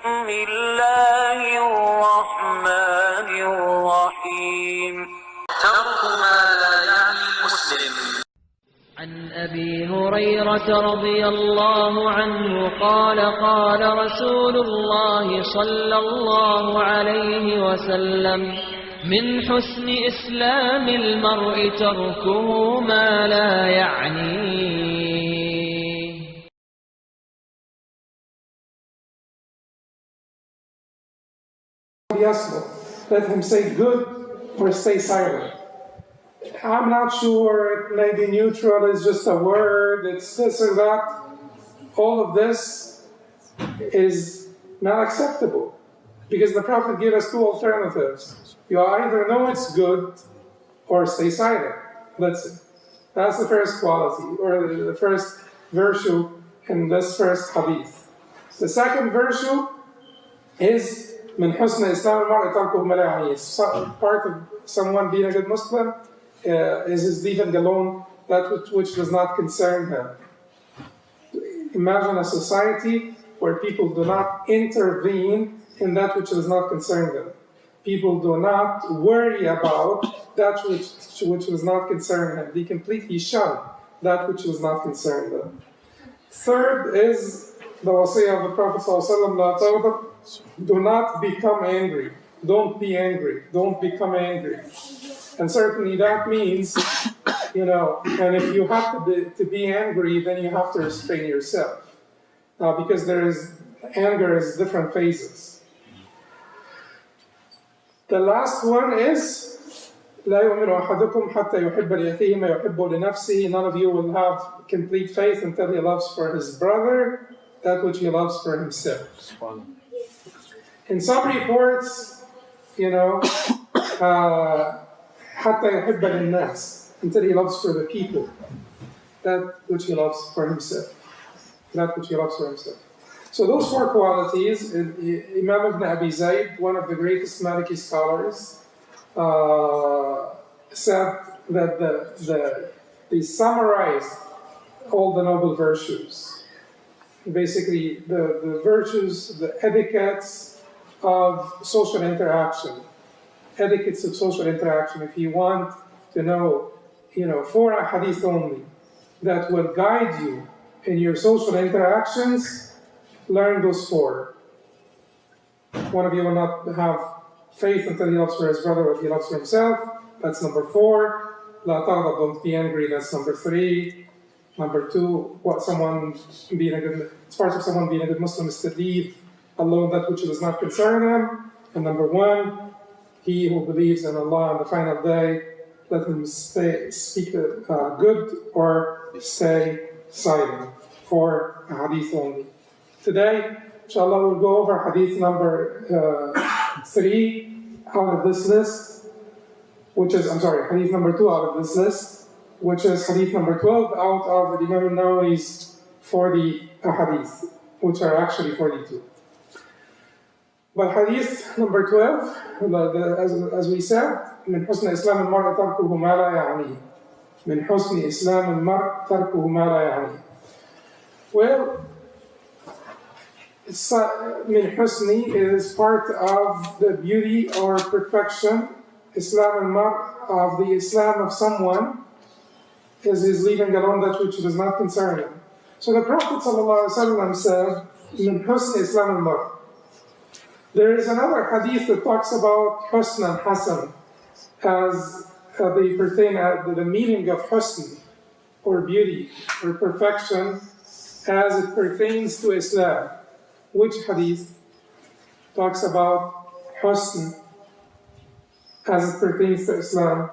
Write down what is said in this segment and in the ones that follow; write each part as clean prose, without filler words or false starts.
بسم الله الرحمن الرحيم ترك ما لا يعني مسلم. عن أبي هريرة رضي الله عنه قال قال رسول الله صلى الله عليه وسلم من حسن إسلام المرء تركه ما لا يعنيه. Let him say good or stay silent. I'm not sure, it may be neutral, it's just a word, it's this or that. All of this is not acceptable because the Prophet gave us two alternatives. You either know it's good or stay silent. That's it. That's the first quality or the first virtue in this first hadith. The second virtue is من حسن إسلام المرء تركه ما لا يعنيه. Part of someone being a good Muslim is his leaving alone that which does not concern him. Imagine a society where people do not intervene in that which does not concern them. People do not worry about that which does not concern them. They completely shun that which does not concern them. Third is the wasiyah of the Prophet ﷺ, do not become angry. Don't be angry. Don't become angry. And certainly that means, and if you have to be angry, then you have to restrain yourself. Because anger is different phases. The last one is, لا يؤمن أحدكم حتى يحب لأخيه ما يحب لنفسه. None of you will have complete faith until he loves for his brother that which he loves for himself. In some reports, حتى يحب للناس, until he loves for the people that which he loves for himself. That which he loves for himself. So those four qualities, Imam ibn Abi Zayd, one of the greatest Maliki scholars, said that they summarized all the noble virtues. Basically, the virtues, the etiquettes of social interaction. Etiquettes of social interaction. If you want to know, 4 ahadith only that will guide you in your social interactions, learn those 4. One of you will not have faith until he loves for his brother what he loves for himself. That's number 4. La taghdab, don't be angry. That's number 3. Number 2, it's part of someone being a good Muslim is to leave alone that which does not concern him. And number 1, he who believes in Allah on the final day, let him speak good or stay silent. 4 hadith only. Today, inshallah, we'll go over hadith number 3 out of this list, hadith number 2 out of this list, which is hadith number 12 out of Imam Nawawi's 40 ahadith, which are actually 42. But hadith number 12, as we said, من حسن إسلام المرء تركه ما لا يعنيه. من حسن إسلام المرء تركه ما لا يعنيه. Well, من حسني is part of the beauty or perfection. Islam al-Mar, of the Islam of someone, is his leaving alone that which does not concern him. So the Prophet ﷺ said, من حسن إسلام المرء. There is another hadith that talks about husn and hasan as they pertain to the meaning of husn, or beauty, or perfection, as it pertains to Islam. Which hadith talks about husn as it pertains to Islam?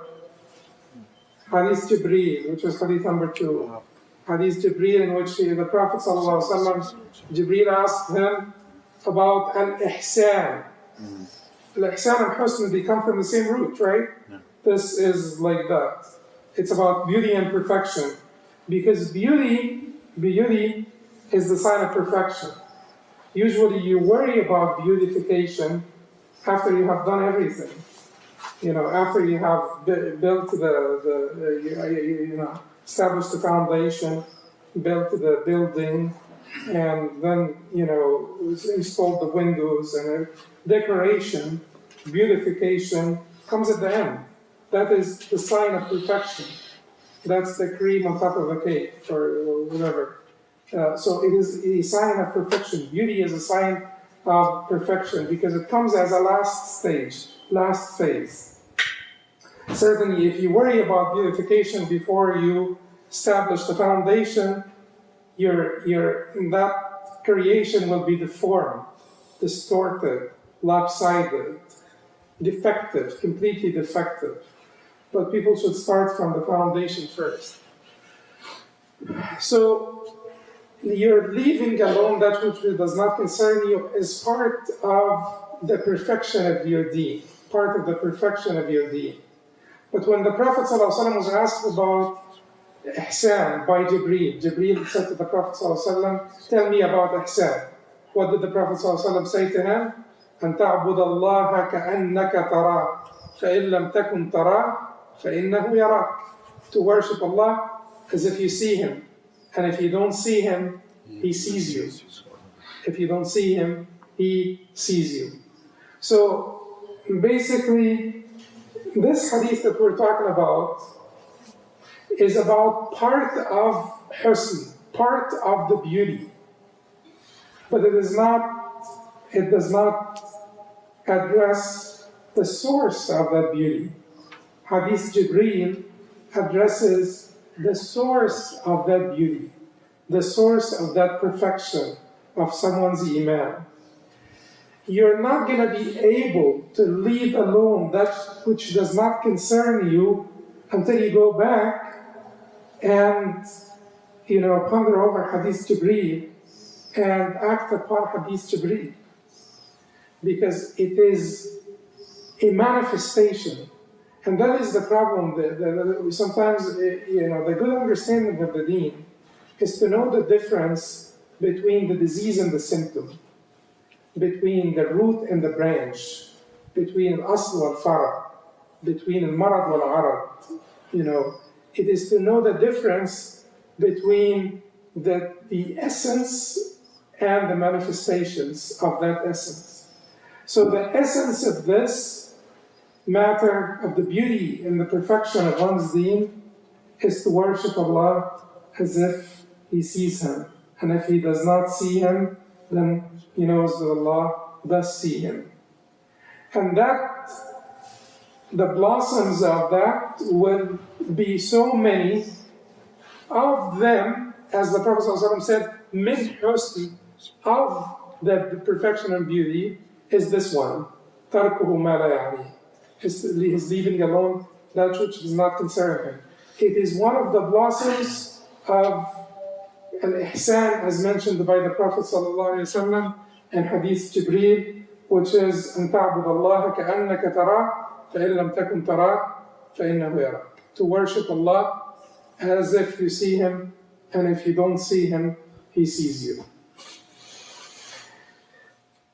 Hadith Jibreel, which is hadith number 2. Hadith Jibreel, in which the Prophet ﷺ, Jibreel asked him about al-ihsan. Al-ihsan and husn, they come from the same root, right? Yeah. This is like that. It's about beauty and perfection. Because beauty is the sign of perfection. Usually you worry about beautification after you have done everything. After you have built established the foundation, built the building, and then, installed the windows, and decoration, beautification comes at the end. That is the sign of perfection. That's the cream on top of the cake, or whatever. So it is a sign of perfection. Beauty is a sign of perfection because it comes as a last stage, last phase. Certainly, if you worry about beautification before you establish the foundation, that creation will be deformed, distorted, lopsided, defective, completely defective. But people should start from the foundation first. So, you're leaving alone that which does not concern you is part of the perfection of your deen, part of the perfection of your deen. But when the Prophet ﷺ was asked about ihsan by Jibreel said to the Prophet ﷺ, tell me about ihsan. What did the Prophet ﷺ say to him? أن تعبد الله كأنك تراه فإن لم تكن تراه فإنه يراك. To worship Allah as if you see Him. And if you don't see Him, He sees you. If you don't see Him, He sees you. So basically, this hadith that we're talking about is about part of husn, part of the beauty. But it does not address the source of that beauty. Hadith Jibreel addresses the source of that beauty, the source of that perfection of someone's iman. You're not going to be able to leave alone that which does not concern you until you go back and, ponder over Hadith Jibreel and act upon Hadith Jibreel. Because it is a manifestation. And that is the problem. Sometimes, the good understanding of the deen is to know the difference between the disease and the symptom, between the root and the branch, between al-asl wal-fara, between al-marad wal-arad. It is to know the difference between the essence and the manifestations of that essence. So the essence of this matter of the beauty and the perfection of one's deen is to worship Allah as if he sees Him. And if he does not see Him, then he knows that Allah does see him. And that, the blossoms of that will be so many of them, as the Prophet ﷺ said, min husn, of the perfection and beauty, is this one. Tarkuhu ma la ya'ni. His leaving alone that which does not concern him. It is one of the blossoms of al-ihsan, as mentioned by the Prophet ﷺ in Hadith Jibreel, which is أن تعبد الله كأنك تراه فإن لم تكن تراه فإنه يراك. To worship Allah as if you see Him, and if you don't see Him, He sees you.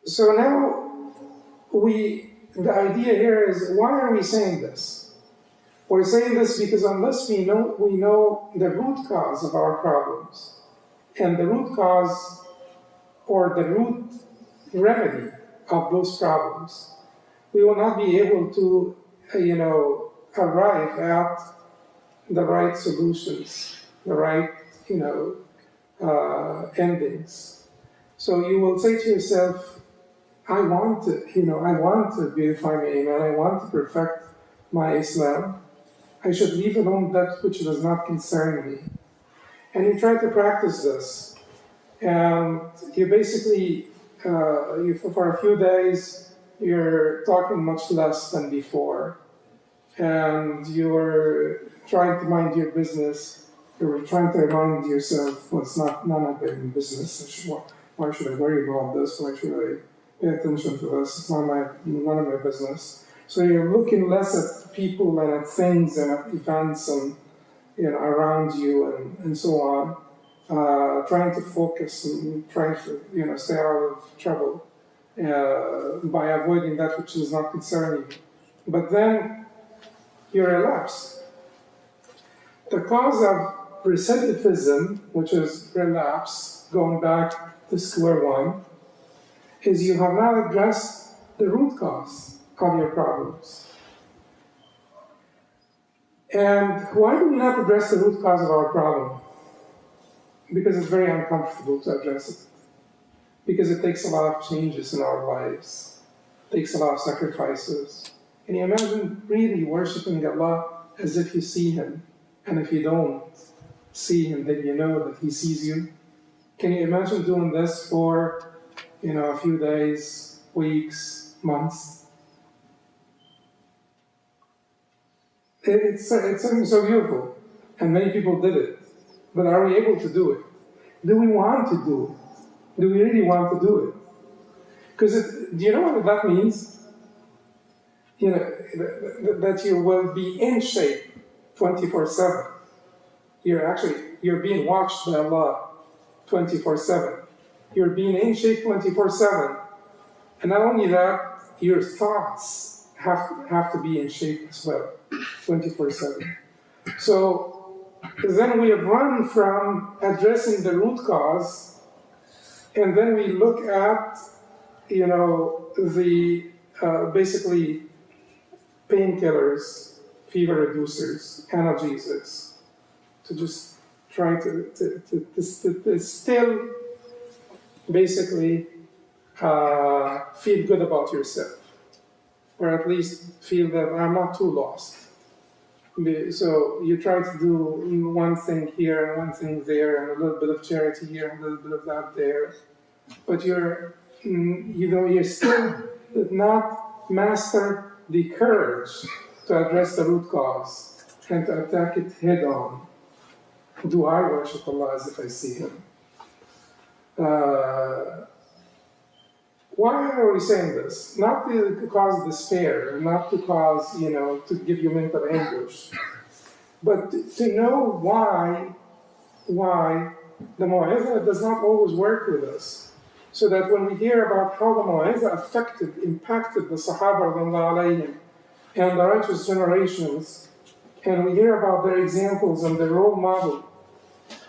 So now, the idea here is, why are we saying this? We're saying this because unless we know the root cause of our problems, and the root cause or the root remedy of those problems, we will not be able to, arrive at the right solutions, the right, endings. So you will say to yourself, I want to beautify my iman, I want to perfect my Islam. I should leave alone that which does not concern me. And you try to practice this. And you basically, for a few days, you're talking much less than before. And you're trying to mind your business. You're trying to remind yourself, well, it's none of my business. Why should I worry about this? Why should I pay attention to this? It's none of my business. So you're looking less at people and at things and at events and around you and so on, trying to focus and trying to stay out of trouble by avoiding that which does not concern you. But then you relapse. The cause of recidivism, which is relapse, going back to square one, is you have not addressed the root cause of your problems. And why do we not address the root cause of our problem? Because it's very uncomfortable to address it. Because it takes a lot of changes in our lives. It takes a lot of sacrifices. Can you imagine really worshiping Allah as if you see Him? And if you don't see Him, then you know that He sees you? Can you imagine doing this for, a few days, weeks, months? It's something so beautiful. And many people did it. But are we able to do it? Do we want to do it? Do we really want to do it? Because do you know what that means? That you will be in shape 24/7. You're being watched by Allah 24/7. You're being in shape 24/7. And not only that, your thoughts have to be in shape as well, 24/7. So then we have run from addressing the root cause, and then we look at, the basically painkillers, fever reducers, analgesics, to just try to still basically feel good about yourself, or at least feel that I'm not too lost. So you try to do one thing here and one thing there, and a little bit of charity here and a little bit of that there, but you're still not master the courage to address the root cause and to attack it head on. Do I worship Allah as if I see Him? Why are we saying this? Not to cause despair, not to cause, to give you mental anguish, but to know why the Mu'awwidha does not always work with us. So that when we hear about how the Mu'awwidha impacted the Sahaba Allah, عليه, and the righteous generations, and we hear about their examples and their role model,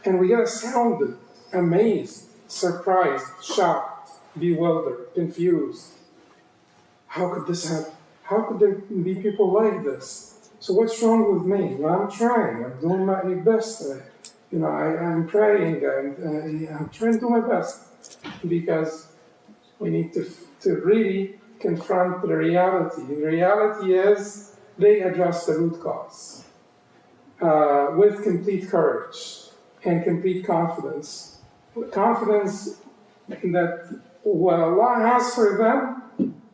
and we get astounded, amazed, surprised, shocked, bewildered, confused. How could this happen? How could there be people like this? So what's wrong with me? Well, I'm trying. I'm doing my best. I'm praying. I'm trying to do my best, because we need to really confront the reality. The reality is they address the root cause with complete courage and complete confidence. Confidence that what Allah has for them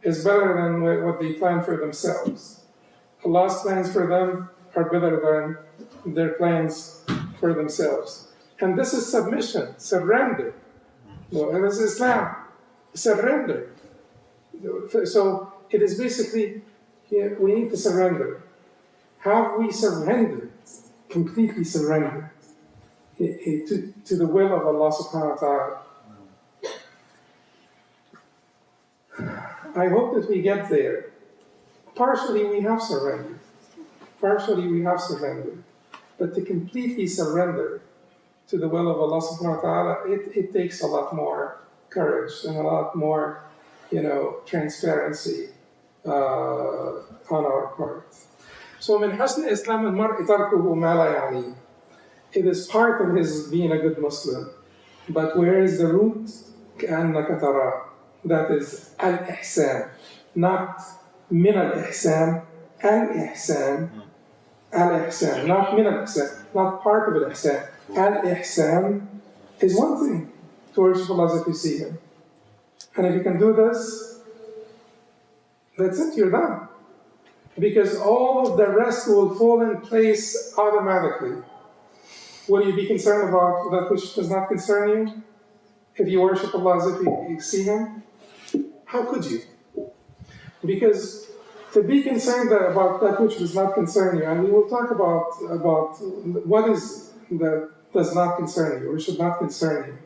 is better than what they plan for themselves. Allah's plans for them are better than their plans for themselves. And this is submission, surrender. And this is Islam, surrender. So it is basically, we need to surrender. Have we surrendered, completely surrendered to the will of Allah subhanahu wa ta'ala? I hope that we get there. Partially we have surrendered. But to completely surrender to the will of Allah subhanahu wa ta'ala, it takes a lot more courage and a lot more, transparency on our part. So من حسن إسلام المرء تركه ما لا يعنيه. It is part of his being a good Muslim. But where is the root? كأنك تراه. That is al-ihsan, not min al-ihsan, al-ihsan, al-ihsan, not min al-ihsan, not part of al-ihsan. Al-ihsan is one thing, to worship Allah as if you see Him. And if you can do this, that's it, you're done. Because all of the rest will fall in place automatically. Will you be concerned about that which does not concern you? If you worship Allah as if you see Him? How could you? Because to be concerned about that which does not concern you, and we will talk about what is that does not concern you or should not concern you.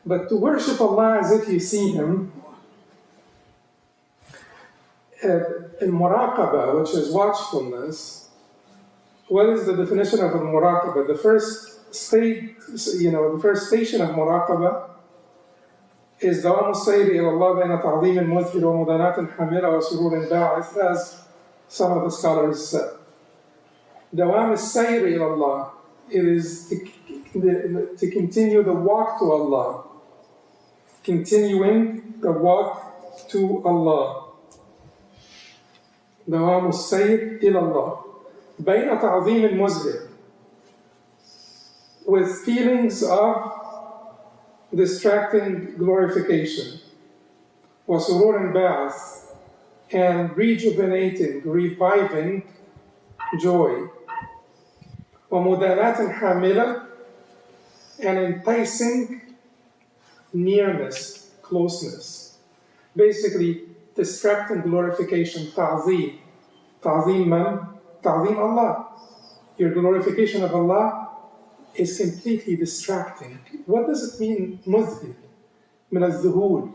But to worship Allah as if you see Him, in muraqabah, which is watchfulness, what is the definition of al-muraqabah? The first stage, the first station of muraqabah is دوام السير إلى الله بين تعظيم مذهل ومداناة حاملة وسرور باعث, as some of the scholars said. دوام السير إلى الله, it is to continue the walk to Allah, continuing the walk to Allah. دوام السير إلى الله بين تعظيم مذهل, with feelings of distracting glorification, وسرور باعث, and rejuvenating, reviving joy, ومداناة حاملة, and enticing nearness, closeness. Basically, distracting glorification, ta'zeem. Ta'zeem man? Ta'zeem Allah. Your glorification of Allah is completely distracting. What does it mean, مذهل? من الذهول.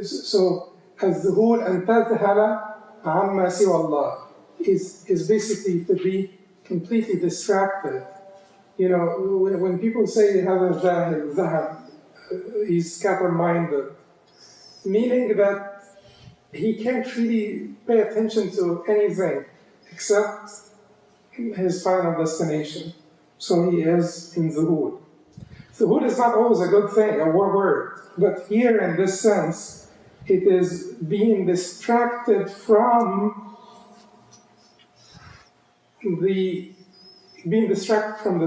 So, الذهول أن تذهل عما سوى الله is basically to be completely distracted. When people say هذا ذاهل, ذهب, he's scattered-minded, meaning that he can't really pay attention to anything except his final destination. So he is in zuhud. Zuhud is not always a good thing, a word, but here in this sense, it is being distracted from the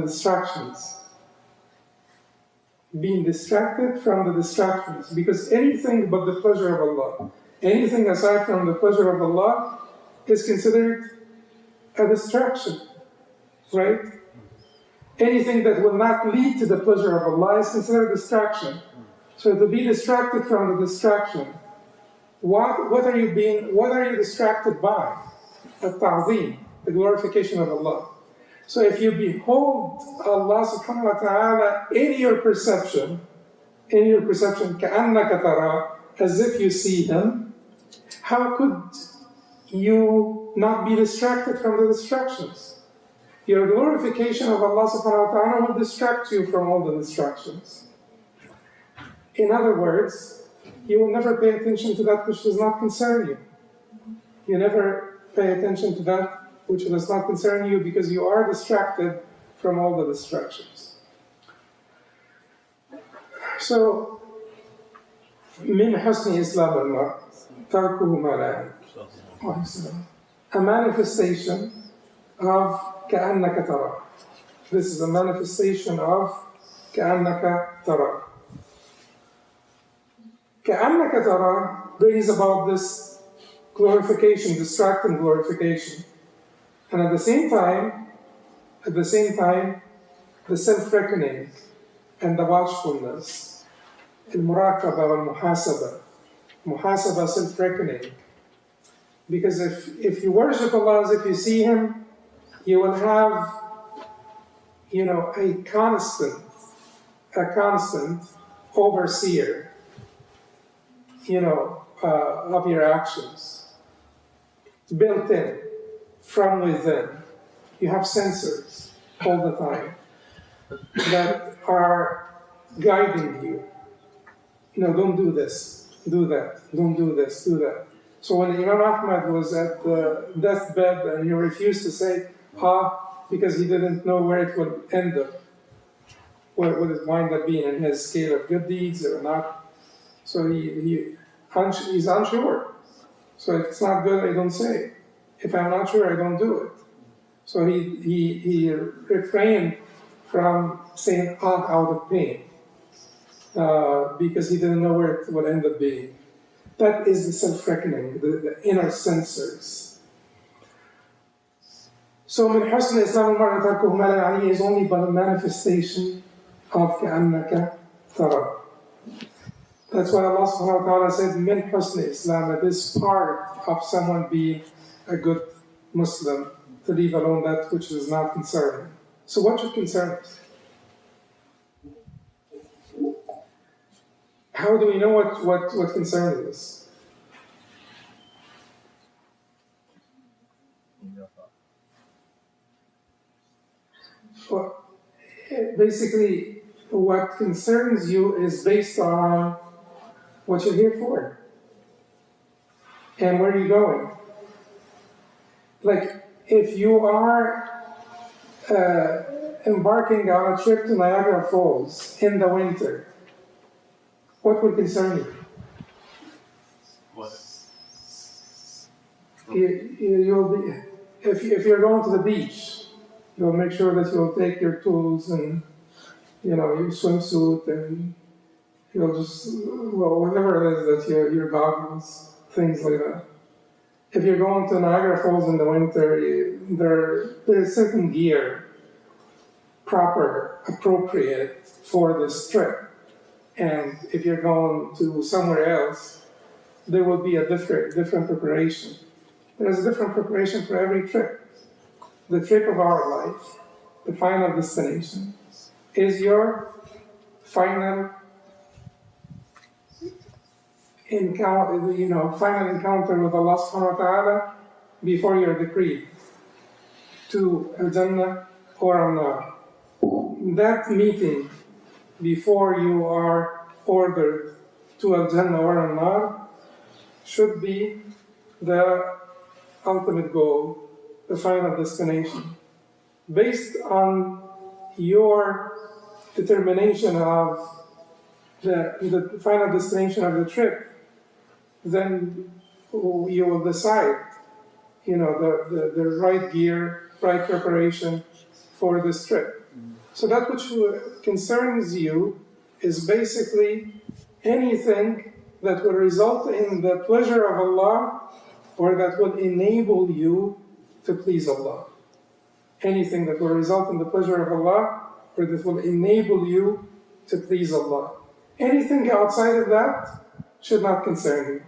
distractions. Being distracted from the distractions, because anything but the pleasure of Allah, anything aside from the pleasure of Allah is considered a distraction, right? Anything that will not lead to the pleasure of Allah is considered a distraction. So to be distracted from the distraction, what are you distracted by? At-ta'zeem, the glorification of Allah. So if you behold Allah subhanahu wa ta'ala in your perception, كَأَنَّكَ تَرَى, as if you see Him, how could you not be distracted from the distractions? Your glorification of Allah subhanahu wa ta'ala will distract you from all the distractions. In other words, you will never pay attention to that which does not concern you. You never pay attention to that which does not concern you because you are distracted from all the distractions. So, من حسن إسلام المرء تركه ما لا يعنيه. A manifestation of كأنك ترى. This is a manifestation of كأنك ترى. كأنك ترى brings about this glorification, distracting glorification. And at the same time, the self-reckoning and the watchfulness, al-muraqabah wal-muhasabah, muhasabah, self-reckoning. Because if you worship Allah as if you see Him, you will have, a constant overseer, of your actions. It's built in. From within. You have sensors all the time that are guiding you. Don't do this, do that, don't do this, do that. So when Imam Ahmad was at the deathbed and he refused to say, because he didn't know where it would end up, what would it wind up being in his scale of good deeds or not. So he's unsure. So if it's not good, I don't say it. If I'm not sure, I don't do it. So he refrained from saying out of pain because he didn't know where it would end up being. That is the self-reckoning, the inner sensors. So من حسن إسلام المرء تركه ما لا يعنيه is only but a manifestation of كأنك ترى. That's why Allah subhanahu wa ta'ala said من حسن Islam, it is part of someone being a good Muslim to leave alone that which is not concerning. So what should concern us? How do we know what concerns us? Well, basically, what concerns you is based on what you're here for and where you're going. Like, if you are embarking on a trip to Niagara Falls in the winter, what would concern you? What? You'll be, if you're going to the beach, you'll make sure that you'll take your tools and, you know, your swimsuit, and you'll just, well, whatever it is that your goggles, things like that. If you're going to Niagara Falls in the winter, there's certain gear proper, appropriate for this trip. And if you're going to somewhere else, there will be a different preparation. There's a different preparation for every trip. The trip of our life, the final destination, is your final encounter, final encounter with Allah subhanahu wa ta'ala before you're decreed to al-Jannah or al-Nar. That meeting before you are ordered to al-Jannah or al-Nar should be the ultimate goal, the final destination. Based on your determination of the final destination of the trip, then you will decide, the right gear, right preparation for this trip. So that which concerns you is basically anything that will result in the pleasure of Allah or that will enable you to please Allah. Anything that will result in the pleasure of Allah or that will enable you to please Allah. Anything outside of that should not concern you.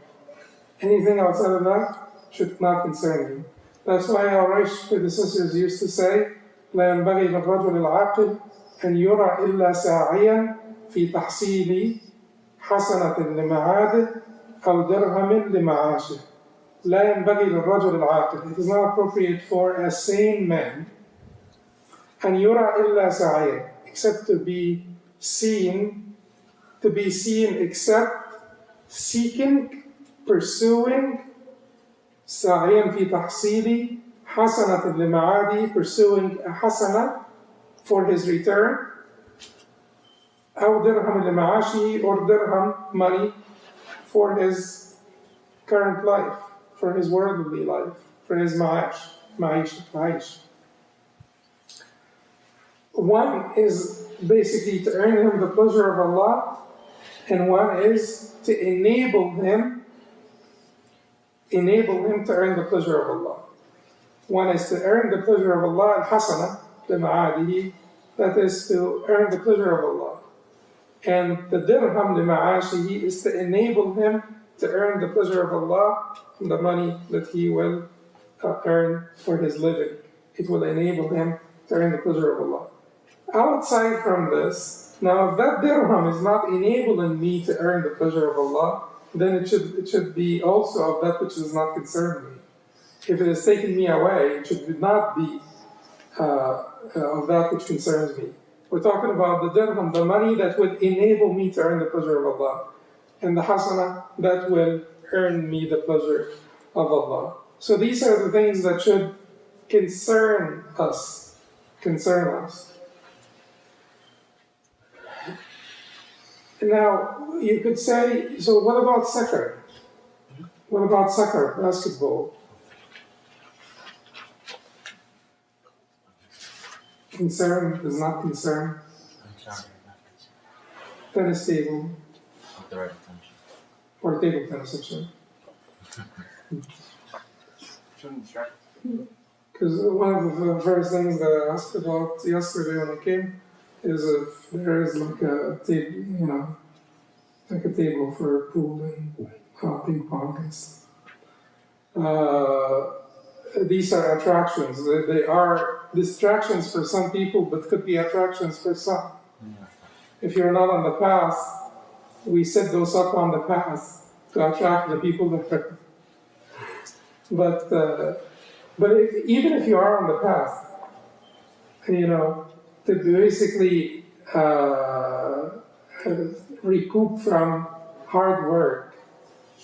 Anything outside of that should not concern you. That's why our Quraysh predecessors used to say, لا ينبغي للرجل العاقل أن يرى إلا ساعيا في تحصيل حسنة لمعاده أو درهم لمعاشه. لا ينبغي للرجل العاقل. It is not appropriate for a sane man أن يرى إلا ساعيا, except to be seen except seeking, pursuing, ساعيا في تحصيل حسنة لمعاده, pursuing a hasana for his return, أو درهم لمعاشه, or dirham, money, for his current life, for his worldly life, for his ma'aish. One is basically to earn him the pleasure of Allah, and one is to enable him to earn the pleasure of Allah. One is to earn the pleasure of Allah, al-hasana, lima'adihi, that is to earn the pleasure of Allah. And the dirham lima'ashihi is to enable him to earn the pleasure of Allah from the money that he will earn for his living. It will enable him to earn the pleasure of Allah. Outside from this, now if that dirham is not enabling me to earn the pleasure of Allah, then it should be also of that which does not concern me. If it has taken me away, it should not be of that which concerns me. We're talking about the dirham, the money that would enable me to earn the pleasure of Allah, and the hasana that will earn me the pleasure of Allah. So these are the things that should concern us. Now, you could say, so what about soccer? What about soccer, basketball? Concern, does not concern. Tennis table. Or table tennis, I'm sorry. Because one of the first things that I asked about yesterday when I came is if there is like a table, like a table for pool and ping pong and stuff. These are attractions. They are distractions for some people, but could be attractions for some. If you're not on the path, we set those up on the path to attract the people that are. But even if you are on the path, to basically recoup from hard work,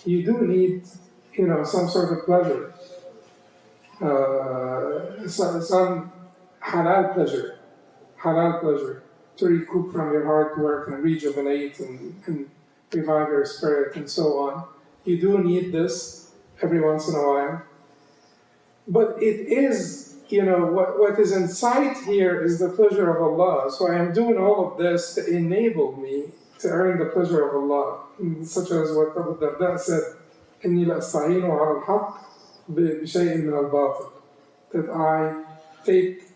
you do need, some sort of pleasure, some halal pleasure, to recoup from your hard work and rejuvenate and revive your spirit and so on. You do need this every once in a while. But it is, what is in sight here is the pleasure of Allah. So I am doing all of this to enable me to earn the pleasure of Allah. Such as what Abu Darda said, إِنِّي لَأَسْتَعِينُ عَلَى الْحَقِّ بِشَيْءٍ مِنَ الْبَاطِلِ. That I take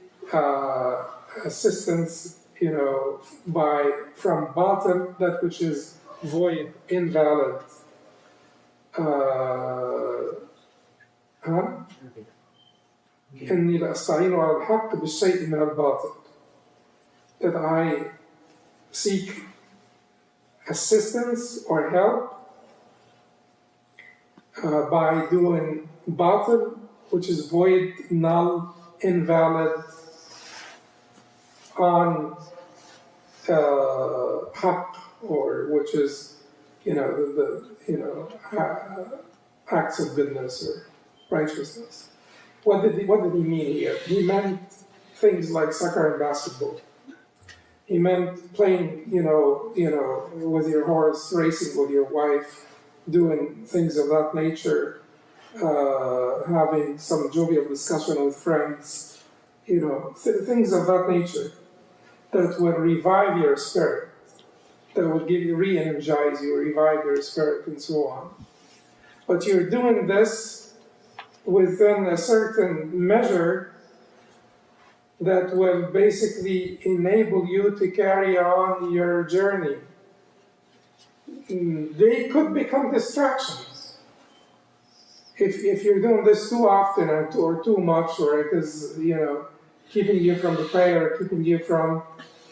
assistance, from batil, that which is void, invalid. إني لأستعين على الحق بالشيء من الباطل. That I seek assistance or help by doing batil, which is void, null, invalid, on haqq, or which is, acts of goodness or righteousness. What did he mean here? He meant things like soccer and basketball. He meant playing, with your horse, racing with your wife, doing things of that nature, having some jovial discussion with friends, things of that nature that will revive your spirit, that will give you, re-energize you, revive your spirit, and so on. But you're doing this within a certain measure that will basically enable you to carry on your journey. They could become distractions. If you're doing this too often or too much, or it is, keeping you from the prayer, keeping you from,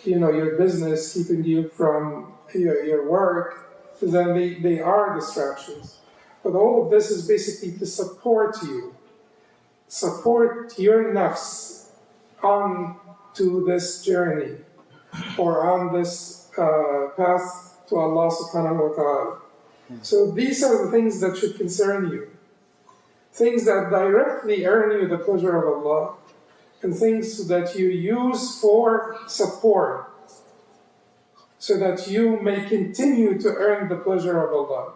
your business, keeping you from your work, then they are distractions. But all of this is basically to support you, support your nafs on to this journey, or on this path to Allah subhanahu wa ta'ala. So these are the things that should concern you. Things that directly earn you the pleasure of Allah, and things that you use for support, so that you may continue to earn the pleasure of Allah.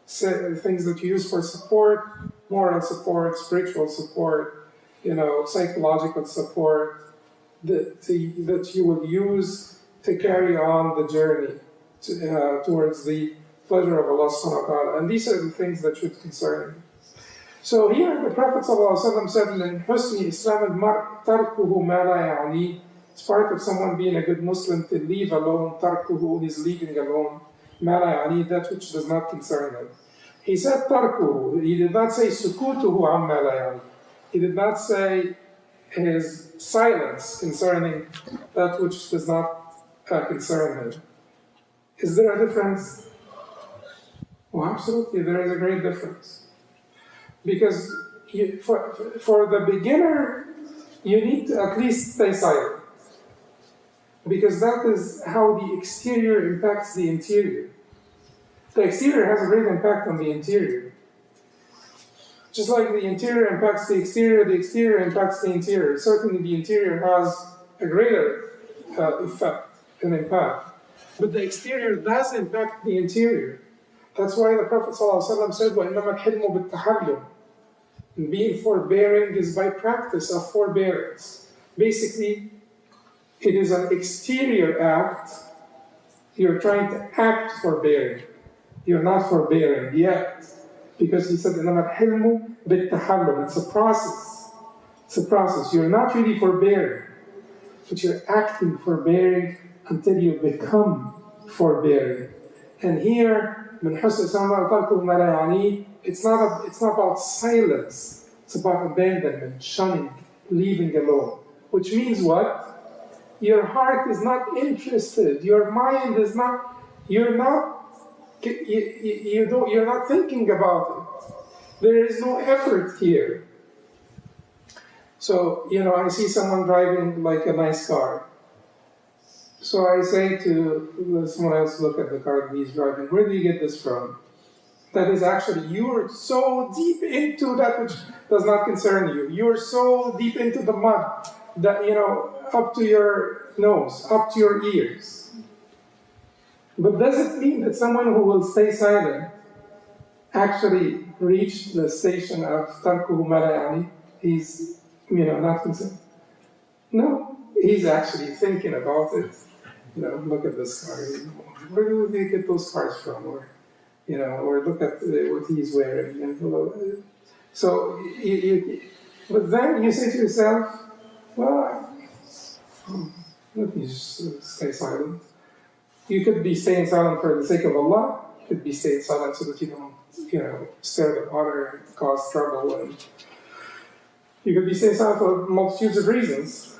So, things that you use for support, moral support, spiritual support, psychological support, that you will use to carry on the journey towards the pleasure of Allah subhanahu wa ta'ala. And these are the things that should concern you. So here the Prophet ﷺ said, "In husni Islam al-mar tarkuhu ma la ya'ni." It's part of someone being a good Muslim to leave alone, tarkuhu is leaving alone, ma la ya'ni, that which does not concern him. He said tarkuhu, he did not say sukutuhu amma la ya'ni. He did not say his silence concerning that which does not concern him. Is there a difference? Oh, absolutely, there is a great difference. Because for the beginner, you need to at least stay silent. Because that is how the exterior impacts the interior. The exterior has a great impact on the interior. Just like the interior impacts the exterior impacts the interior. Certainly the interior has a greater effect and impact. But the exterior does impact the interior. That's why the Prophet ﷺ said, وَإِنَّمَا الْحِلْمُ بِالتَّحَلُّمِ. Being forbearing is by practice of forbearance. Basically, it is an exterior act. You're trying to act forbearing. You're not forbearing yet. Because he said, إِنَّمَا الْحِلْمُ بِالتَّحَلُّمِ. It's a process. It's a process. You're not really forbearing, but you're acting forbearing until you become forbearing. And here, من حسن إسلام تركه ما لا يعنيه, it's not about silence. It's about abandonment, shunning, leaving alone. Which means what? Your heart is not interested. Your mind is not. You're not thinking about it. There is no effort here. So I see someone driving like a nice car, So I say to someone else, look at the car that he's driving, where do you get this from? That is actually, you're so deep into that which does not concern you. You're so deep into the mud that, up to your nose, up to your ears. But does it mean that someone who will stay silent actually reached the station of tarkuhu ma la ya'ni? He's, not concerned. No, he's actually thinking about it. Look at this car. Where do they get those cars from? Or look at what he's wearing. So, but then you say to yourself, well, let me just stay silent. You could be staying silent for the sake of Allah. You could be staying silent so that you don't, stir the water and cause trouble. And you could be staying silent for multitudes of reasons.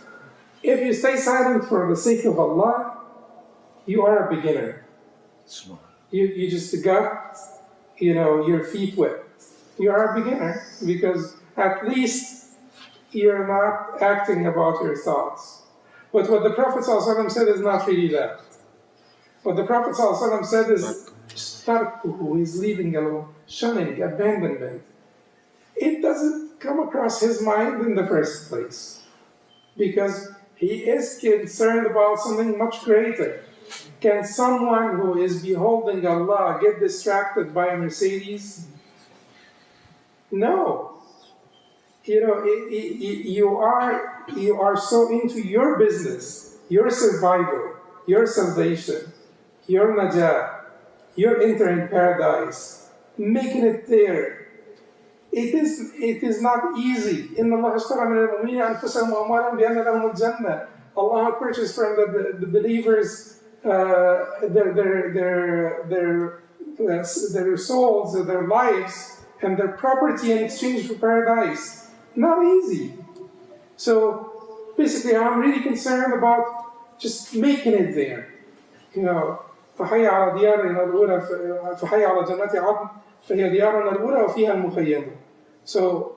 If you stay silent for the sake of Allah, you are a beginner. You just got, your feet wet. You are a beginner because at least you're not acting about your thoughts. But what the Prophet ﷺ said is not really that. What the Prophet ﷺ said is tarkuhu, is leaving alone, shunning, abandonment. It doesn't come across his mind in the first place because he is concerned about something much greater. Can someone who is beholding Allah get distracted by a Mercedes? No. You are so into your business, your survival, your salvation, your najah, your entering paradise, making it there. It is not easy. إِنَّ اللَّهَ اشْتَرَى مِنَ الْمُؤْمِنِينَ أَنفُسَهُمْ وَأَمْوَالَهُم بِأَنَّ لَهُمُ الْجَنَّةَ. Allah purchased from the believers their souls, their lives, and their property in exchange for paradise. Not easy. So basically, I'm really concerned about just making it there. فحي على ديارنا الأولى فحي على جنات عدن فهي ديارنا الأولى وفيها المخيم. So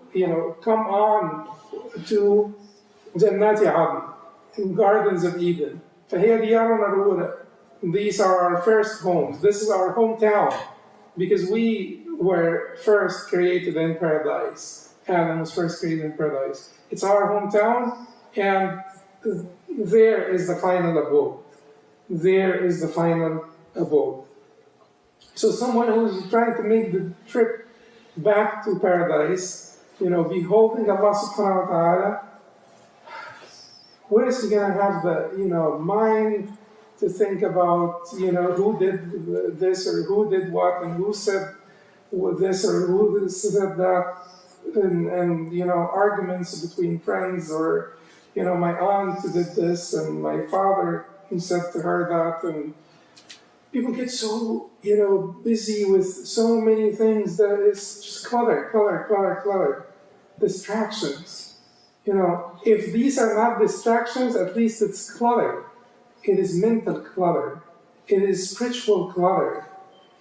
come on to جنات عدن, in gardens of Eden. فهي ديارنا الأولى. These are our first homes. This is our hometown because we were first created in paradise. Adam was first created in paradise. It's our hometown, and there is the final abode. There is the final abode. So someone who's trying to make the trip back to paradise, beholding Allah subhanahu wa ta'ala, where is he going to have the, mind to think about, who did this or who did what and who said this or who said that, and arguments between friends, or, my aunt did this and my father said to her that, and people get so, busy with so many things that it's just clutter, distractions. If these are not distractions, at least it's clutter. It is mental clutter. It is spiritual clutter.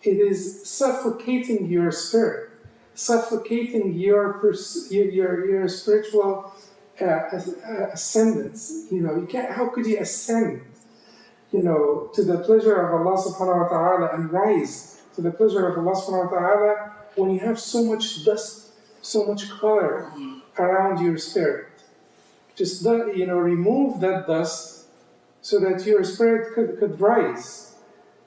It is suffocating your spirit, suffocating your spiritual ascendance. You can't. How could you ascend? To the pleasure of Allah subhanahu wa ta'ala and rise to the pleasure of Allah subhanahu wa ta'ala when you have so much dust, so much clutter around your spirit. Just remove that dust so that your spirit could rise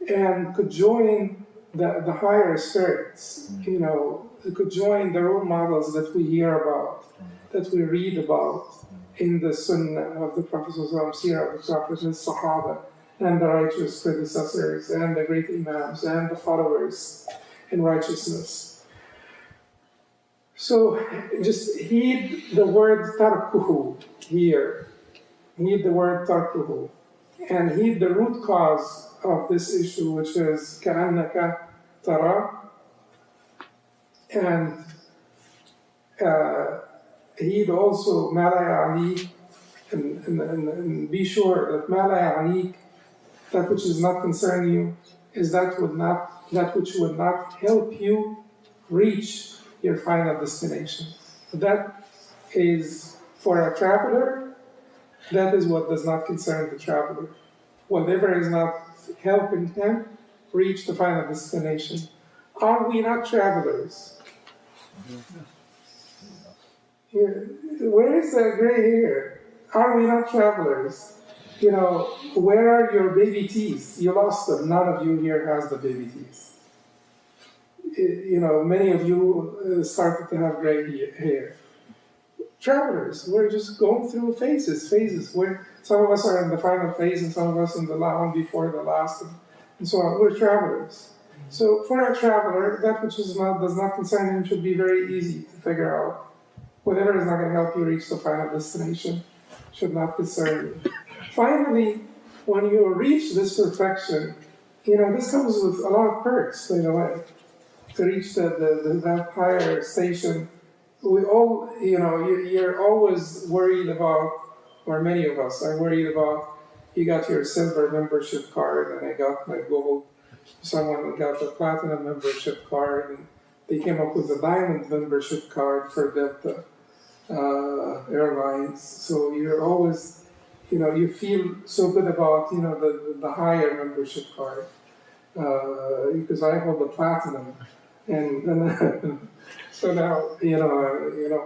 and could join the higher spirits. It could join the role models that we hear about, that we read about in the Sunnah of the Prophet, Seerah of the Prophet, and Sahaba, and the righteous predecessors, and the great Imams, and the followers in righteousness. So just heed the word tarkuhu here. Heed the word tarkuhu. And heed the root cause of this issue, which is كَأَنَّكَ تَرَى. And heed also مَا لَا يَعْنِيكَ, and be sure that مَا لَا يَعْنِيكَ, that which does not concern you, is that which would not help you reach your final destination. That is for a traveler. That is what does not concern the traveler. whatever is not helping him reach the final destination. Are we not travelers? Where is that gray hair? Are we not travelers? Where are your baby teeth? You lost them. None of you here has the baby teeth. Many of you started to have gray hair. Travelers, we're just going through phases. Where some of us are in the final phase and some of us in the one before the last, and so on. We're travelers. So for a traveler, that which does not concern him should be very easy to figure out. Whatever is not going to help you reach the final destination should not concern you. Finally, when you reach this perfection, this comes with a lot of perks, by the way. To reach that higher station, we all, you're always worried about, or many of us are worried about, you got your silver membership card, and I got my gold. Someone got the platinum membership card, and they came up with a diamond membership card for Delta Airlines. So you're always, you feel so good about, the higher membership card. Because I hold the platinum. And so now,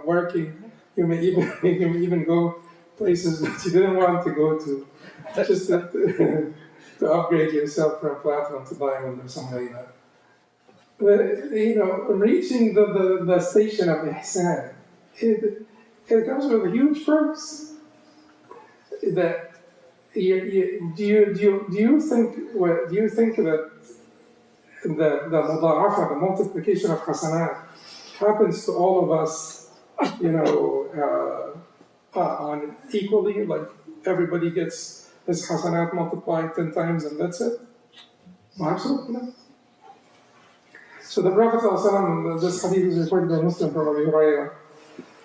working, you may even go places that you didn't want to go to, just to upgrade yourself from platinum to diamond or something like that. But, reaching the station of ihsan, it comes with huge perks. That do you think that the muda'afa, the multiplication of hasanat, happens to all of us, on equally, like everybody gets his hasanat multiplied 10 times and that's it? Absolutely not. So the Prophet ﷺ, this hadith is reported by Muslim from Abu Hurairah,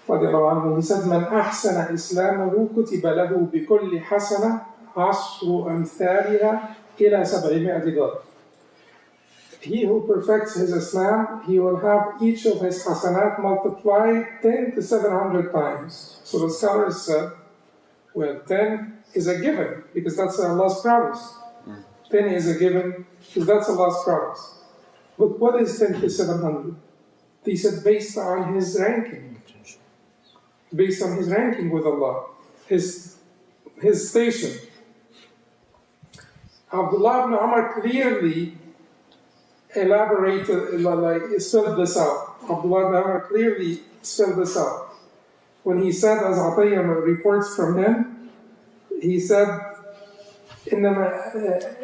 he said, "Man ahsana islamahu kutiba lahu bi kulli hasana 10 amthaliha ila 700 darb." He who perfects his Islam, he will have each of his hasanat multiplied 10 to 700 times. So the scholars said, well, 10 is a given, because that's Allah's promise. 10 is a given, because that's Allah's promise. But what is 10 to 700? They said based on his ranking. Based on his ranking with Allah. His station. Abdullah ibn Umar clearly spelled this out. Abdullah ibn Umar clearly spelled this out. When he said, as Atiyah reports from him, he said, إنما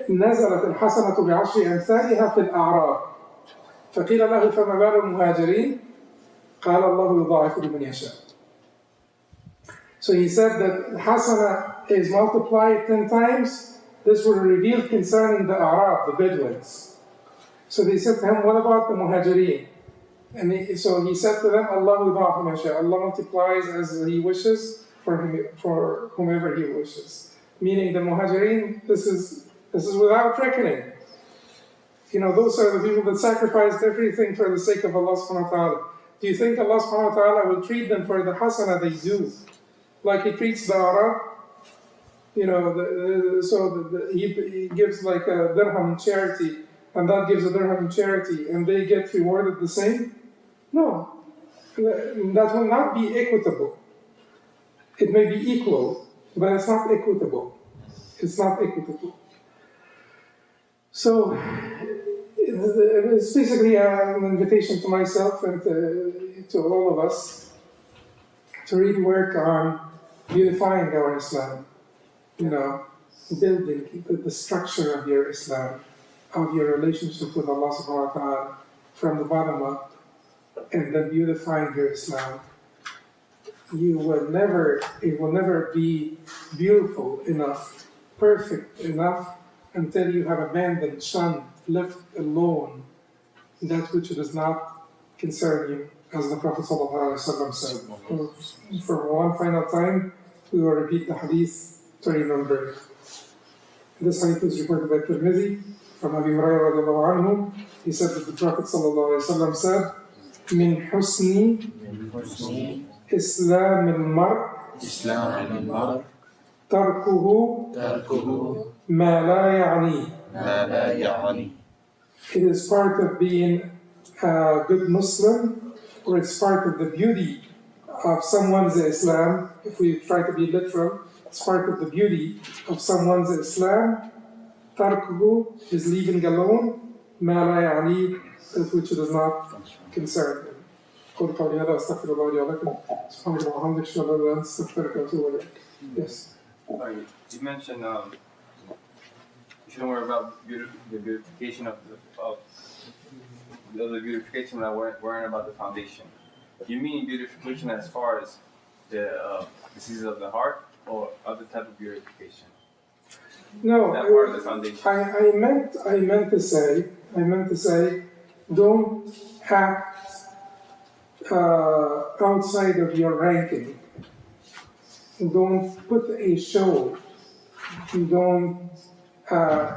نزلت الحسنة بعشر أمثالها في الأعراب فقيل له فما بال المهاجرين قال الله يضاعف لمن يشاء. So he said that Hasana is multiplied 10 times. This was revealed concerning the Arab, the Bedouins. So they said to him, what about the Muhajirin? And so he said to them, Allah yudha'af liman yasha. Allah multiplies as He wishes for whomever He wishes. Meaning the Muhajirin, this is without reckoning. Those are the people that sacrificed everything for the sake of Allah subhanahu wa ta'ala. Do you think Allah subhanahu wa ta'ala will treat them for the hasana they do like He treats the Arab? He gives like a dirham charity, and that gives a dirham charity, and they get rewarded the same? No. That will not be equitable. It may be equal, but it's not equitable. It's not equitable. So, it's basically an invitation to myself and to all of us to really work on beautifying our Islam. Building the structure of your Islam, of your relationship with Allah subhanahu wa ta'ala from the bottom up, and then beautifying your Islam. It will never be beautiful enough, perfect enough, until you have abandoned, shunned, left alone that which does not concern you, as the Prophet ﷺ said. For one final time, we will repeat the hadith to remember. This hadith is reported by Tirmidhi from Abu Hurairah radiallahu anhu. He said that the Prophet ﷺ said, "Min husni Islam al-mar tarkuhu ما لا يعنيه. ما لا يعني. It is part of being a good Muslim, or it's part of the beauty of someone's Islam. If we try to be literal, it's part of the beauty of someone's Islam. Tarkuhu is leaving alone. ما لا يعنيه, that which does not concern him. قولوا قولي هذا أستغفر الله لي ولكم سبحانك اللهم وبحمدك أشهد أن لا إله إلا أنت أستغفرك وأتوب إليك. Yes. Sorry, you mentioned you shouldn't worry about the beautification of the beautification without worrying about the foundation. Do you mean beautification as far as the diseases of the heart, or other type of beautification? No, that part of the foundation. I meant to say, don't act outside of your ranking. Don't put a show. Don't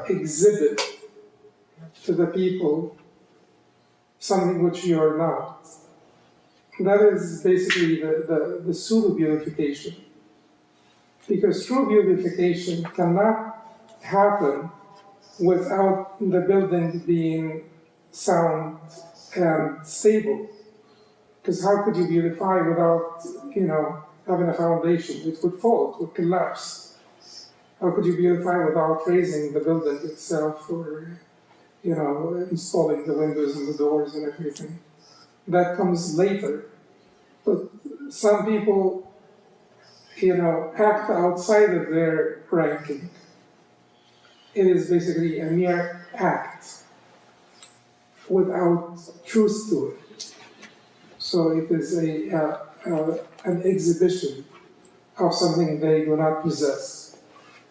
exhibit to the people something which you are not. That is basically the pseudo-beautification. Because true beautification cannot happen without the building being sound and stable. Because how could you beautify without, having a foundation? It would fall, it would collapse. How could you beautify without raising the building itself, or, installing the windows and the doors and everything? That comes later. But some people, act outside of their ranking. It is basically a mere act without truth to it. So it is an exhibition of something they do not possess.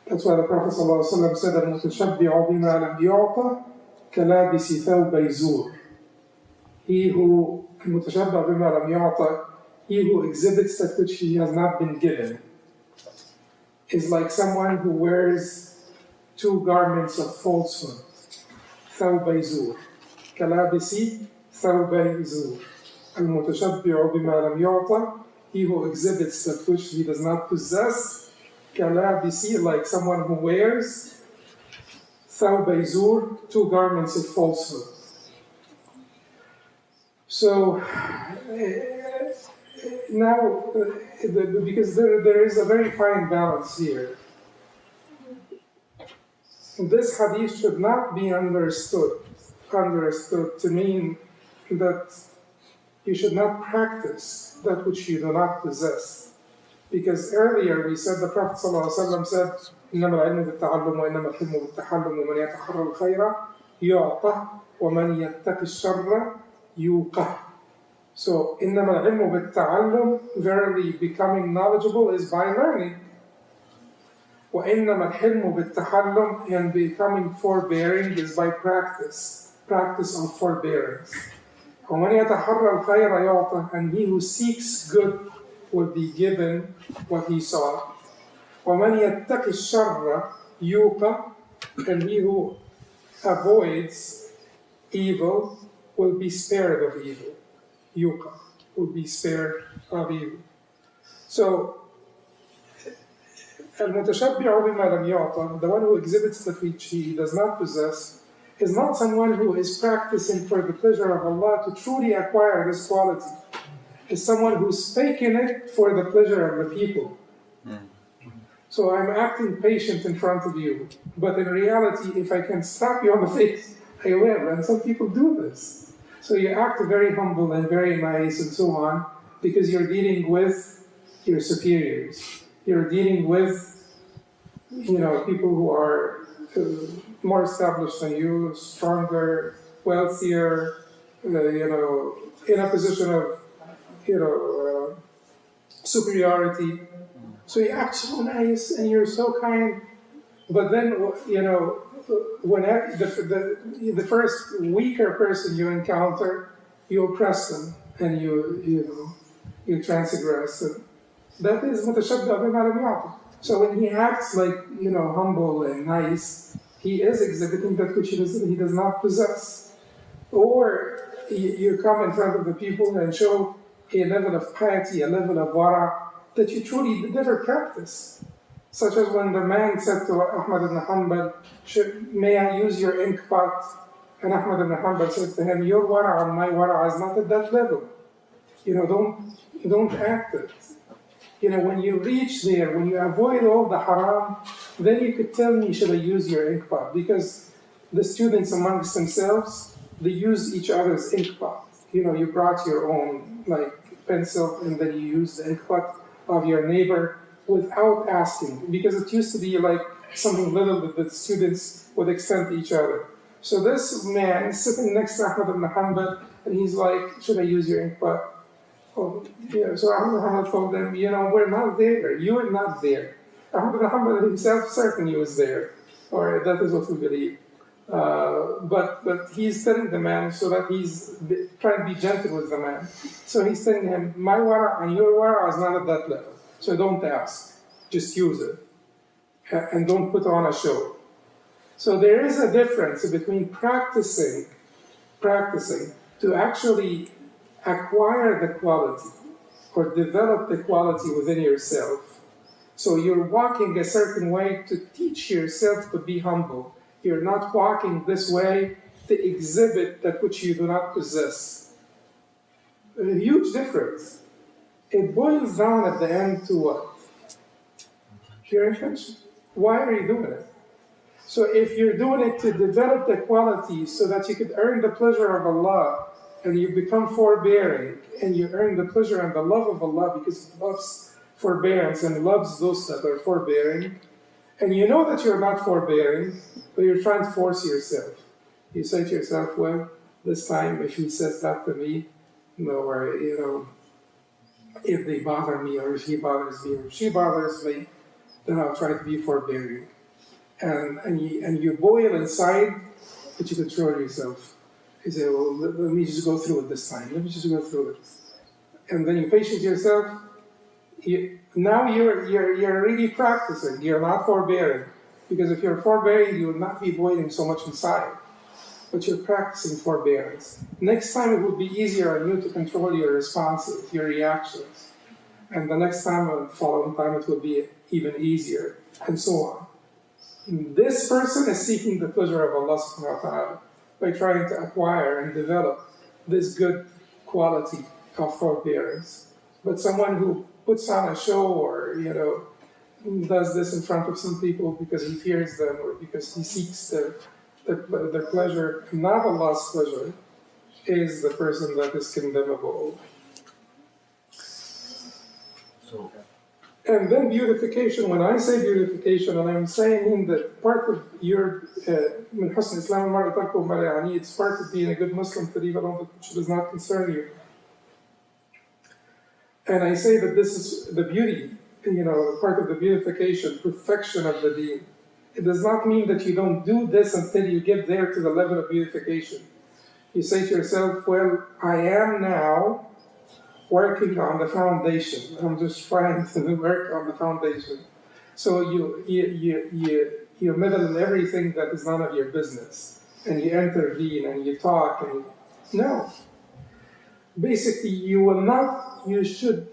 That's why the Prophet ﷺ said, "Al-mutashabbi'u bima lam yu'ta kalabisi thawbay zur." He who exhibits that which he has not been given is like someone who wears two garments of falsehood. Thawbay zur. Kalabisi thawbay zur. Al-mutashabbi'u bima lam yu'ta. He who exhibits that which he does not possess. Kalabisi, like someone who wears thawbay zur, two garments of falsehood. So now, because there is a very fine balance here. This hadith should not be understood to mean that you should not practice that which you do not possess. Because earlier we said, the Prophet ﷺ said, إنما العلم بالتعلم وإنما الحلم بالتحلم ومن يتحرى الخير يعطه ومن يتقي الشر يوقه. So, إنما العلم بالتعلم, verily becoming knowledgeable is by learning. وإنما الحلم بالتحلم, and becoming forbearing is by practice of forbearance. ومن يتحرى الخير يعطه, and he who seeks good will be given what he sought. ومن يتقي الشر يوقه, and he who avoids evil will be spared of evil. Yuqa will be spared of evil. So, al-mutashabbi'u bima lam yu'ta, the one who exhibits that which he does not possess, is not someone who is practicing for the pleasure of Allah to truly acquire this quality. It's someone who's faking it for the pleasure of the people. So I'm acting patient in front of you, but in reality, if I can slap you on the face, I will. And some people do this. So you act very humble and very nice and so on, because you're dealing with your superiors. You're dealing with, people who are more established than you, stronger, wealthier, in a position of, superiority. So you act so nice and you're so kind, but then, when the first weaker person you encounter, you oppress them and you transgress. And that is mutashabbi'u bima lam yu'ta. So when he acts like, humble and nice, he is exhibiting that which he does not possess. Or you come in front of the people and show a level of piety, a level of wara, that you truly never practice. Such as when the man said to Ahmad ibn Hanbal, may I use your ink pot? And Ahmad ibn Hanbal said to him, your wara and my wara is not at that level. Don't act it. When you reach there, when you avoid all the haram, then you could tell me, should I use your ink pot? Because the students amongst themselves, they use each other's ink pot. You brought your own pencil and then you use the ink pot of your neighbor without asking, because it used to be like something little that the students would extend to each other. So this man is sitting next to Ahmad ibn Hanbal and he's like, should I use your ink pot? Oh, yeah. So Ahmad ibn Hanbal told them, we're not there. You're not there. Ahmad ibn Hanbal himself certainly was there, or that is what we believe. But he's telling the man so that he's trying to be gentle with the man. So he's telling him, my wara and your wara is not at that level. So don't ask, just use it. And don't put on a show. So there is a difference between practicing to actually acquire the quality or develop the quality within yourself. So you're walking a certain way to teach yourself to be humble. You're not walking this way to exhibit that which you do not possess. A huge difference. It boils down at the end to what? Your intention. Why are you doing it? So if you're doing it to develop the quality so that you could earn the pleasure of Allah, and you become forbearing, and you earn the pleasure and the love of Allah because He loves forbearance and loves those that are forbearing, and you know that you're not forbearing, but you're trying to force yourself. You say to yourself, well, this time if he says that to me, or if they bother me, or if he bothers me, or if she bothers me, then I'll try to be forbearing. And you boil inside, but you control yourself. You say, well, let me just go through it this time. Let me just go through it. And then you patient yourself. Now you're really practicing. You're not forbearing. Because if you're forbearing, you will not be boiling so much inside. But you're practicing forbearance. Next time it will be easier on you to control your responses, your reactions. And the next time, the following time, it will be even easier, and so on. This person is seeking the pleasure of Allah subhanahu wa ta'ala by trying to acquire and develop this good quality of forbearance. But someone who puts on a show or, does this in front of some people because he fears them or because he seeks their pleasure, not Allah's pleasure, is the person that is condemnable. And then beautification, when I say beautification, and I'm saying that part of your min husn Islam al-mar'a tarkuhu ma la ya'ni, it's part of being a good Muslim to leave alone that which does not concern you. And I say that this is the beauty, part of the beautification, perfection of the deen. It does not mean that you don't do this until you get there to the level of beautification. You say to yourself, well, I am now working on the foundation. I'm just trying to work on the foundation. So you meddle in everything that is none of your business. And you intervene and you talk and no. Basically, you should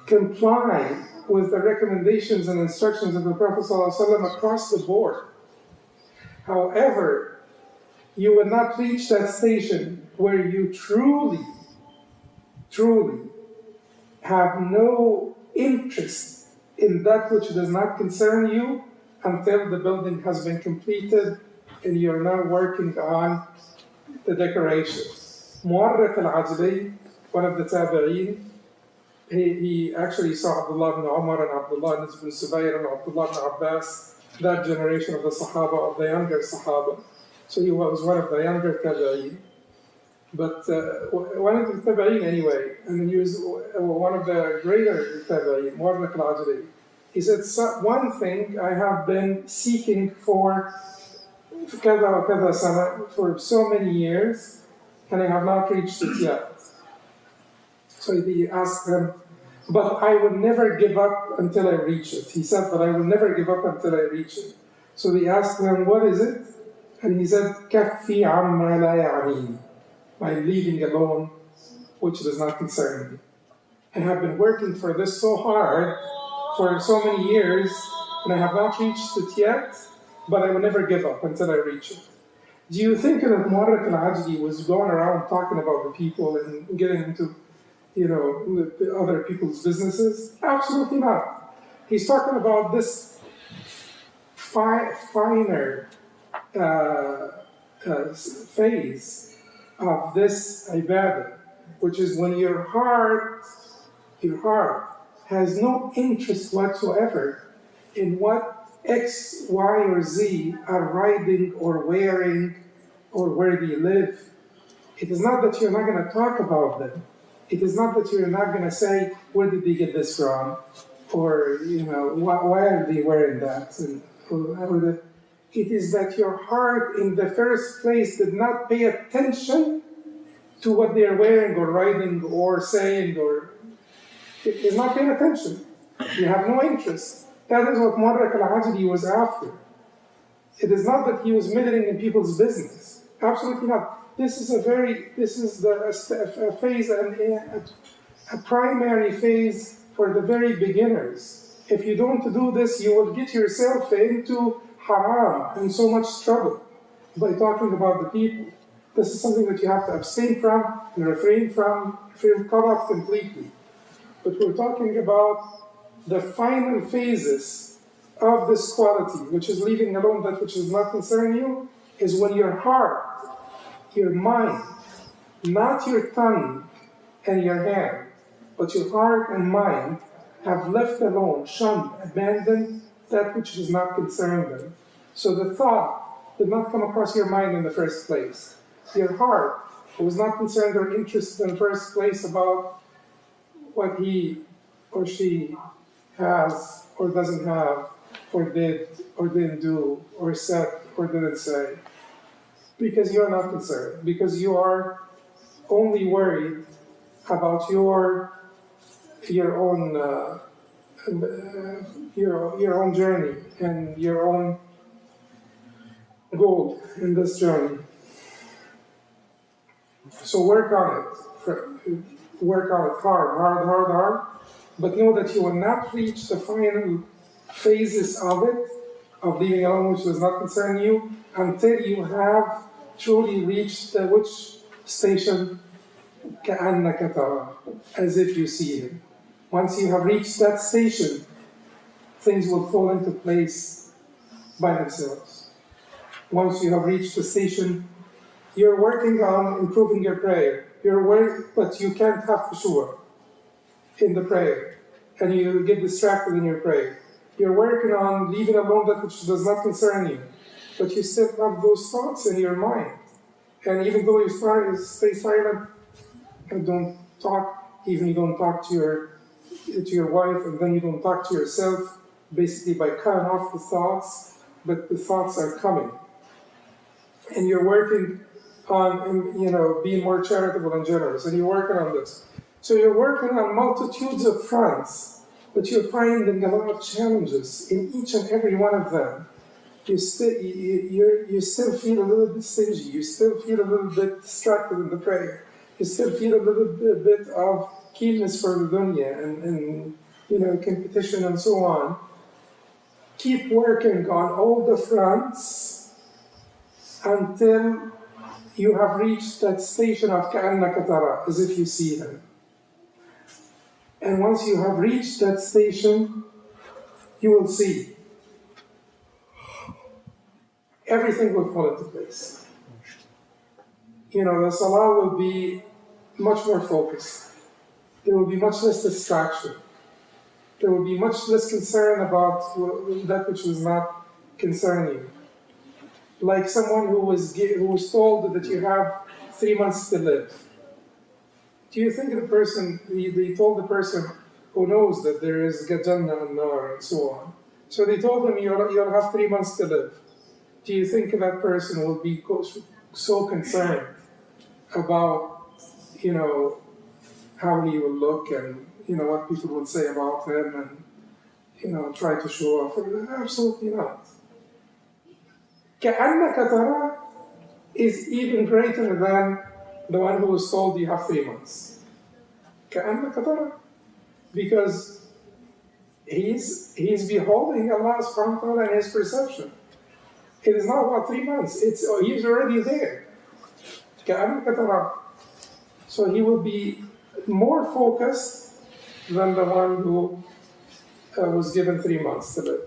comply with the recommendations and instructions of the Prophet ﷺ across the board. However, you will not reach that station where you truly have no interest in that which does not concern you until the building has been completed and you're now working on the decorations. Mu'arrif al-Ajli, one of the tabi'een, he actually saw Abdullah ibn Umar and Abdullah ibn Zubayr and Abdullah ibn Abbas, that generation of the Sahaba, of the younger Sahaba. So he was one of the younger tabi'een. But one of the tabi'een anyway, and he was one of the greater tabi'een, Mu'arrif al-Ajli. He said, one thing I have been seeking for for so many years, and I have not reached it yet. So he asked him, but I will never give up until I reach it. He said, but I will never give up until I reach it. So he asked him, what is it? And he said, كَفِّي عَمَّا لَا يَعْنِينِ, my leaving alone, which does not concern me. And I've been working for this so hard, for so many years, and I have not reached it yet, but I will never give up until I reach it. Do you think that Malik al-Ajli was going around talking about the people and getting into, the other people's businesses? Absolutely not. He's talking about this finer phase of this ibadah, which is when your heart has no interest whatsoever in what X, Y, or Z are riding or wearing or where they live. It is not that you're not going to talk about them. It is not that you're not going to say, where did they get this from? Or, why are they wearing that? It is that your heart in the first place did not pay attention to what they're wearing or riding or saying, or it is not paying attention. You have no interest. That is what Malik al-Ajli was after. It is not that he was meddling in people's business. Absolutely not. This is a phase, a primary phase for the very beginners. If you don't do this, you will get yourself into haram and so much trouble by talking about the people. This is something that you have to abstain from and refrain from, feel cut off completely. But we're talking about the final phases of this quality, which is leaving alone that which does not concern you, is when your heart, your mind, not your tongue and your hand, but your heart and mind have left alone, shunned, abandoned that which does not concern them. So the thought did not come across your mind in the first place. Your heart was not concerned or interested in the first place about what he or she has or doesn't have, or did or didn't do, or said or didn't say. Because you are not concerned. Because you are only worried about your own journey and your own goal in this journey. So work on it. Work on it hard. But know that you will not reach the final phases of it, of leaving alone which does not concern you, until you have truly reached which station? كَأَنَّكَ تَرَى, as if you see him. Once you have reached that station, things will fall into place by themselves. Once you have reached the station, you're working on improving your prayer. But you can't have khushu' in the prayer, and you get distracted in your prayer. You're working on leaving alone that which does not concern you, but you still have those thoughts in your mind. And even though you stay silent and don't talk, even you don't talk to your wife, and then you don't talk to yourself, basically by cutting off the thoughts, but the thoughts are coming. And you're working on, being more charitable and generous, and you're working on this. So you're working on multitudes of fronts, but you're finding a lot of challenges in each and every one of them. You still feel a little bit stingy. You still feel a little bit distracted in the prayer. You still feel a little bit of keenness for the dunya and competition and so on. Keep working on all the fronts until you have reached that station of كَأَنَّكَ تَرَى, as if you see him. And once you have reached that station, you will see. Everything will fall into place. The salah will be much more focused. There will be much less distraction. There will be much less concern about that which was not concerning you. Like someone who was told that you have 3 months to live. Do you think they told the person who knows that there is Jannah and Nar and so on. So they told him, you'll have 3 months to live. Do you think that person will be so concerned about, how he will look and, what people will say about him and, try to show off? Absolutely not. كَأَنَّكَ تَرَى is even greater than the one who was told you have 3 months. كَأَنَّكَ تَرَى. Because he's beholding Allah subhanahu wa ta'ala in his perception. It is not about 3 months, he's already there. So he will be more focused than the one who was given 3 months to live.